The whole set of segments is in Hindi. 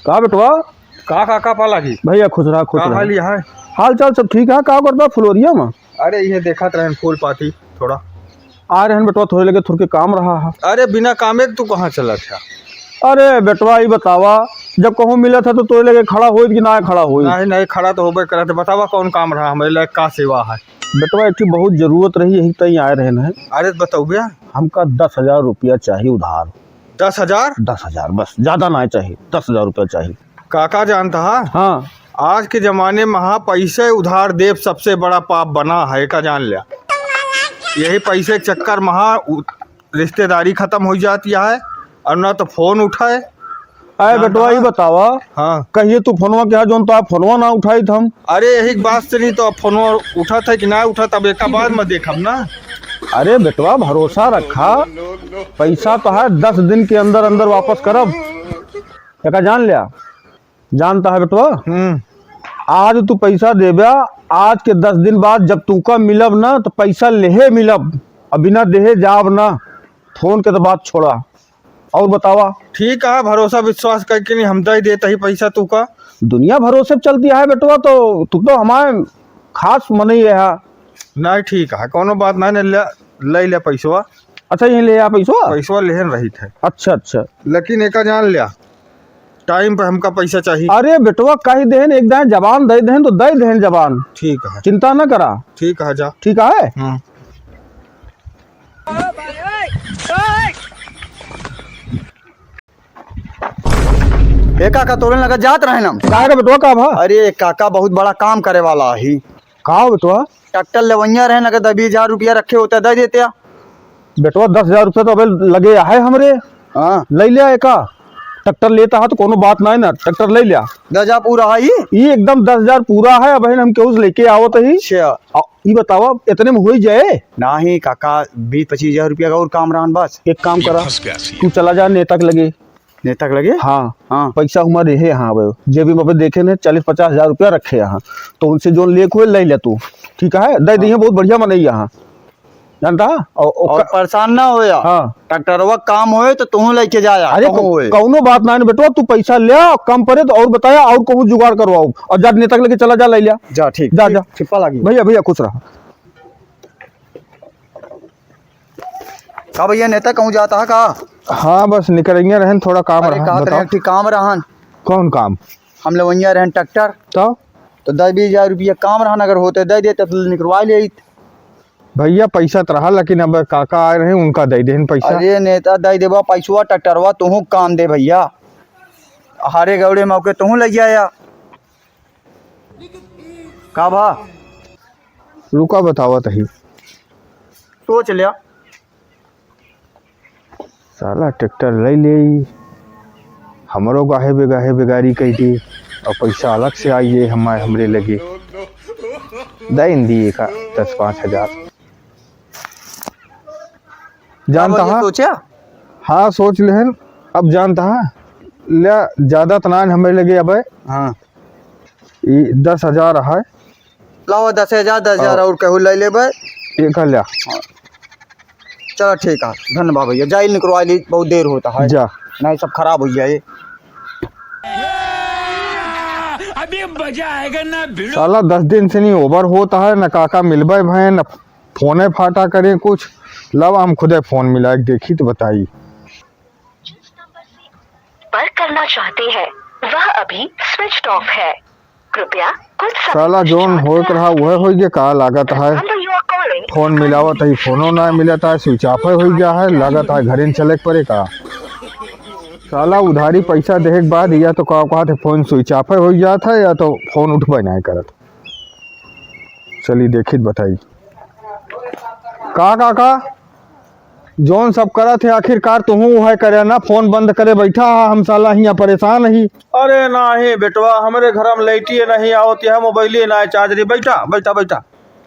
कहा बेटवा का काका पाला की भैया खुश रहा खुश रहा। हाल है? हाल चाल सब ठीक है। का करता फ्लोरिया में? अरे ये देखा रहन फूल पाती थोड़ा आ रहे हैं बेटवा, थोड़े लगे थोड़े काम रहा है। अरे बिना कामे के तू कहाँ चला था? अरे बेटवा ही बतावा, जब कहूँ मिला था तो तोरे लगे खड़ा हो कि ना खड़ा हो? नहीं नहीं खड़ा तो होबे करा। तो बतावा कौन काम रहा हमारे लिए, का सेवा है? बेटवा एक बहुत जरूरत रही, यही तई आए रहे हैं। अरे बताओ भैया। हमका 10,000 रुपया चाहिए उधार। 10,000? 10,000 बस, ज्यादा ना चाहिए, 10,000 रुपया चाहिए। काका जानता है हाँ आज के जमाने में पैसे उधार देव सबसे बड़ा पाप बना है का जान लिया। यही पैसे के चक्कर में रिश्तेदारी खत्म हो जाती है और ना तो फोन उठाए। अरे बेटवा ही बतावा, हाँ कहिए तू फोनवा क्या जोन तो आप फोनवा ना उठाई हम। अरे यही बात से नहीं तो अब फोन उठा था कि ना उठा, तब एक बाद में देखब ना। अरे बेटवा भरोसा रखा, पैसा तो है 10 दिन के अंदर अंदर वापस करब। क्या जान लिया? जानता है बेटवा, आज तू पैसा देबा, आज के 10 दिन बाद जब तू का मिलब ना तो पैसा लेहे मिलब, अब बिना देहे जाब ना। फोन के तो बात छोड़ा। और बतावा? ठीक है, भरोसा विश्वास करके नहीं हम दे देता ही पैसा तू का। दुनिया भरोसे पे चलती है बेटवा, तो तू तो हमारे खास मन ही है। नहीं ठीक है, कोनो बात नहीं, ले ले पैसवा। अच्छा यही ले आ पैसा लेहन रही थे। अच्छा अच्छा, लेकिन एक जान लिया, टाइम पे हमका पैसा चाहिए। अरे बेटवा कही देहन, एक दान जबान दे देहन तो दे देहन जबान। ठीक है, चिंता न करा। ठीक है जा। ठीक है। काका तोड़ने लगा जात रहे हम। का बेटवा का भा? अरे काका बहुत बड़ा काम करे वाला ही। का बेटवा? ट्रैक्टर लेवैया रहे लगे 20,000 रुपया रखे होते दे देते। बेटवा 10,000 रुपया तो अबे लगे है हमरे। हाँ ले लिया एका ट्रैक्टर लेता है तो कोनो बात नहीं ना, ट्रैक्टर ले लिया। 10,000 पूरा है ये एकदम 10,000 पूरा है। अब हम केहू से लेके आवत ही। ये बतावा इतने में हो ही जाए? नहीं काका 20-25,000 रुपया का और काम रहन बस। एक काम करा, तू चला जा नेता के लगे। नेता के लगे? हाँ हाँ पैसा हमारे है। हाँ भाई जेबी में देखे ने 40-50,000 रुपया रखे यहाँ, तो उनसे जो ले को ले ले तू। ठीक है, दे दी बहुत बढ़िया मनई यहाँ, जानता। और परेशान ना हो। हाँ ट्रैक्टर काम होए तो तू लेके जाया। अरे कौनो बात ना बेटवा, तू पैसा ले कम पड़े तो और बताया, और कहूँ जुगाड़ करवाओ और जा नेता के लेके चला जा ले लिया जा। ठीक जा जा, छिपा लगी भैया भैया खुश रहा। का भैया नेता कहूँ जाता है का? हाँ बस निकलेंगे रहन, थोड़ा काम रहा। बताओ काम रहन। कौन काम? हम लोग वहीं रहन ट्रैक्टर तो 10-20,000 रुपया काम रहन, अगर होते दे देते तो निकलवा ले। भैया पैसा तो रहा, लेकिन अब काका आए रहे उनका दे देन पैसा। अरे नेता दे देबा पैसवा, ट्रैक्टरवा तुहू काम दे भैया। हारे गौड़े मौके तुहू लग आया का भा? रुका बतावा तही। सोच लिया साला ट्रैक्टर ले ले, हमरो गाहे बेगारी कही थी और पैसा अलग से आइए हमरे लगे। दिन दिए का 10-5 हजार। जानता है सोचा? हाँ सोच लेहन। अब जानता है ले ज्यादा तनान हमें लगे। अब हाँ 10,000 है। लाओ 10,000 और कहू ले लेबे। एक लिया। चलो ठीक है, धन्यवाद भैया। जाइल निकलवा ली, बहुत देर होता है। जा नहीं सब खराब हो जाए। अभी मजा आएगा ना। साला 10 दिन से नहीं ओवर होता है, न काका मिलबे भाई, न फोने फाटा करें कुछ। लब हम खुदे फोन मिला देखी तो बताई। पर करना चाहते हैं वह अभी स्विच ऑफ है, कृपया कुछ साला जोन हो रहा वह हो गया। का लागत है फोन मिलावत है, फोनो ना मिलता है, स्विच ऑफ हो गया है। लागत है घरे चले पड़े का। साला उधारी पैसा देने के बाद या तो कहा थे फोन स्विच ऑफ हो जाता है या तो फोन उठबे नहीं करत। चलिए देखी बताई का काका जोन सब करा थे आखिरकार तुहू है करे ना, फोन बंद करे बैठा हम साला यहाँ परेशान ही। अरे नहीं बेटवा, हमारे घर में लाइटिए नहीं आवती है, मोबाइल ना चार्ज रही। बैठा बैठा बैठा।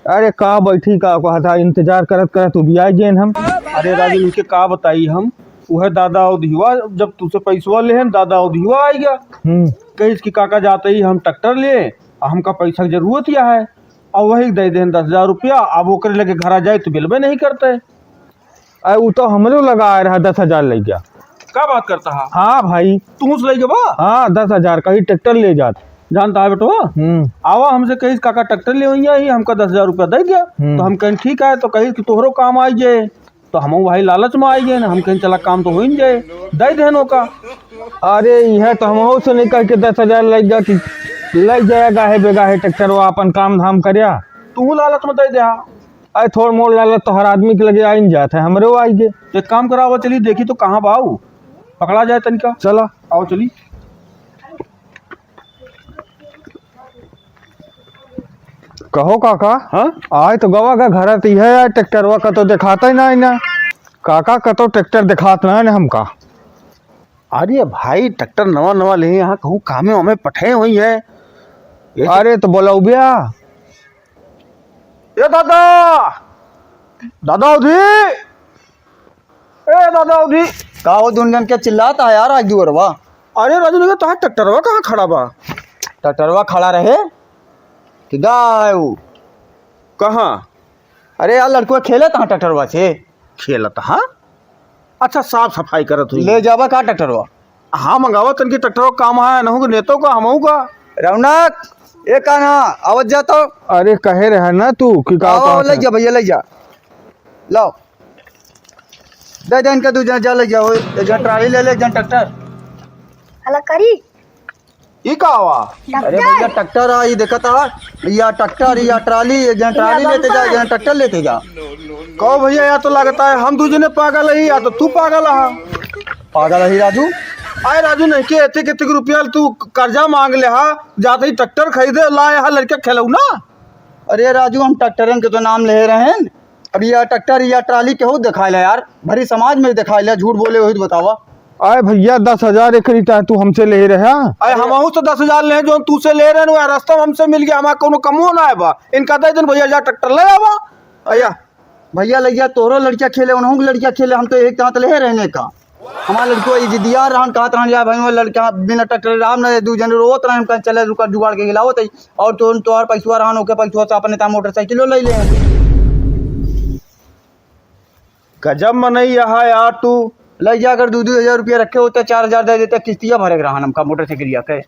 अरे का बैठी का कहा था, इंतजार करत करत तू भी आ गए हम। अरे राजू उनके का बताई हम, वह दादा उधिवा जब तुझसे पैसा ले हैं, दादा उधिवा आ गया। कही कि काका जाते ही हम ट्रैक्टर ले, हमका पैसा की जरूरत या है, और वही दे दें 10,000 रुपया। अब वो करे लगे घर आ जाए तो बिलबे नहीं करते। वो तो हमरो लगा रहा 10,000 ले गया। क्या बात करता है? हाँ भाई। तू से लेके बा हाँ 10,000 का ही ट्रैक्टर ले जात। जानता है बेटवा, आवा हमसे कही काका ट्रैक्टर ले वही ही हमका 10,000 रुपया दे दिया। तो हम कहीं ठीक है, तो कही कि तोहरो काम आई जाए, तो हम भाई लालच में आई गए ना, हम कहीं चला काम तो हो ही जाए, दे देनो का। अरे यह तो हम से नहीं कह के 10,000 लग जा कि लग जाएगा है बेगा है ट्रैक्टर वो अपन काम धाम करया। तू लालच में दे दे। अरे थोड़ मोड़ लालच तो हर आदमी के लगे आ ही जाता है, हमरे वो आई गे। एक काम करावा, चली देखी तो कहाँ बाऊ पकड़ा जाए तनिका। चला आओ चली। कहो काका। हाँ आए तो गवा का घर तो है यार, ट्रैक्टरवा का तो दिखाता ही ना काका का तो ट्रैक्टर दिखात ना हमका। अरे भाई ट्रैक्टर नवा नवा ले यहाँ कहूँ कामे वामे पठे हुई है। अरे तो बोला भैया ये दादा दादा उधी, ए दादा उधी। का वो दुनियन के चिल्लाता है यार आज दुअरवा। अरे राजू ने कहा ट्रैक्टरवा कहाँ खड़ा बा? ट्रैक्टरवा खड़ा रहे किदा है वो? कहाँ? अरे यार लड़को खेले था ट्रैक्टरवा से। खेलत हाँ? अच्छा साफ सफाई करत हुई। ले जावा का ट्रैक्टरवा? हाँ मंगावा तनकी ट्रैक्टर काम है नहु नेतो का हमहू का। रौनक ये काना आवाज जा तो। अरे कहे रहे ना तू कि का आओ ले जा भैया ले जा, लाओ दे दे इनका 2 जन जा ले जाओ। एक जन ट्राली ले ले, एक जन ट्रैक्टर। अलग करी ई का हुआ? अरे भैया ट्रैक्टर आई देखा था, या ट्रैक्टर या ट्राली, एक जन ट्राली लेते जा, एक जन ट्रैक्टर लेते जा। कहो भैया या तो लगता है हम दूजने पागल है या तो तू पागल है। पागल है राजू? आए राजू नहीं के एते रुपया तू कर्जा मांग ले हा, जाते ही ट्रैक्टर खरीदे लाए हा लड़का खेलऊ ना। अरे राजू हम ट्रैक्टरन के तो नाम ले रहे हैं, अब या ट्रैक्टर या ट्राली के हो दिखाए यार, भरी समाज में दिखाए ले, झूठ बोले हो तो बतावा। अरे भैया 10,000 एक रीता तू हमसे ले रहे हैं। अरे हमहू तो 10,000 ले जो तू से ले रहे हैं, रास्ता में हमसे मिल गया, हमारा कोनो कमो ना है बा। इनका दे दिन भैया जा ट्रैक्टर ले आवा। अया भैया लैया तोरो लड़कियां खेले, उन्हों की लड़कियां खेले, हम तो एक साथ ले रहने का। हमारा लड़को जिदिया रहन कहत रहन या भाई लड़का बिना ट्रैक्टर राम ना 2 जन रोत रहे, हम कह चले रुका जुगाड़ के खिलावत है। और तो तोहर पैसा रहन ओके पैसा से अपने ता मोटरसाइकिलो ले ले। गजब मनई है यार तू। ले जाकर 2-2 हजार रुपया रखे होते, 4,000 दे देते, किस्तियां भरे रहन हमका मोटरसाइकिल के।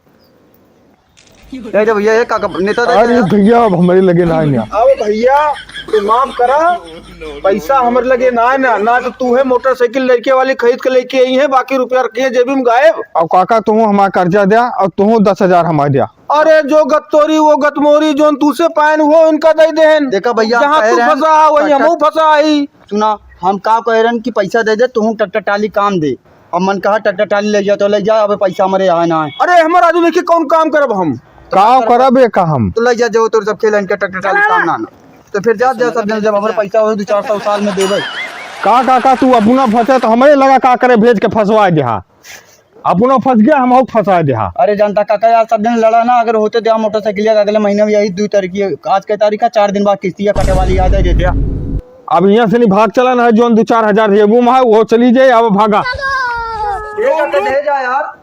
दे दे भैया एक का नेता दे। अरे भैया अब हमारे लगे ना अब भैया तू माफ करा, पैसा हमारे लगे ना तो तू है मोटरसाइकिल लड़के वाली खरीद के लेके आई है, बाकी रुपया रखे हैं जेबी में गायब। अब काका तू हमारा कर्जा दिया और तू 10,000 हमारे दिया। अरे जो गत्तोरी वो गतमोरी जो तू से पायन वो इनका दे देहन। देखा भैया जहाँ तू फंसा वही हमहू फंसा आई। सुना हम का कह रहे कि पैसा दे दे, तू ट्रैक्टर टाली काम दे। अब मन कहा ट्रैक्टर टाली ले जा तो ले जा, अब पैसा हमारे यहाँ ना है। अरे हमारा राजू देखिए कौन काम करब हम का करब का हम तो ले जा जो तो सब खेल इनका ट्रैक्टर टाली काम ना तो फिर जा सब जन जब हमारे पैसा हो 200-400 साल में देवे। का काका तू अपना फंसे तो हमारे लगा का करे भेज के फंसवा दिया, अपना फंस गया हम फंसा दिया। अरे जनता काका यार सब दिन लड़ा ना, अगर होते दिया मोटरसाइकिल अगले महीने में यही 2 तारीख की, आज के तारीख का 4 दिन बाद किस्तियां कटे वाली याद है दे दिया। अब यहाँ से नहीं भाग चला ना, जो 2-4 हजार जेबू में है वो चली जाए, अब भागा। ये दे जा यार।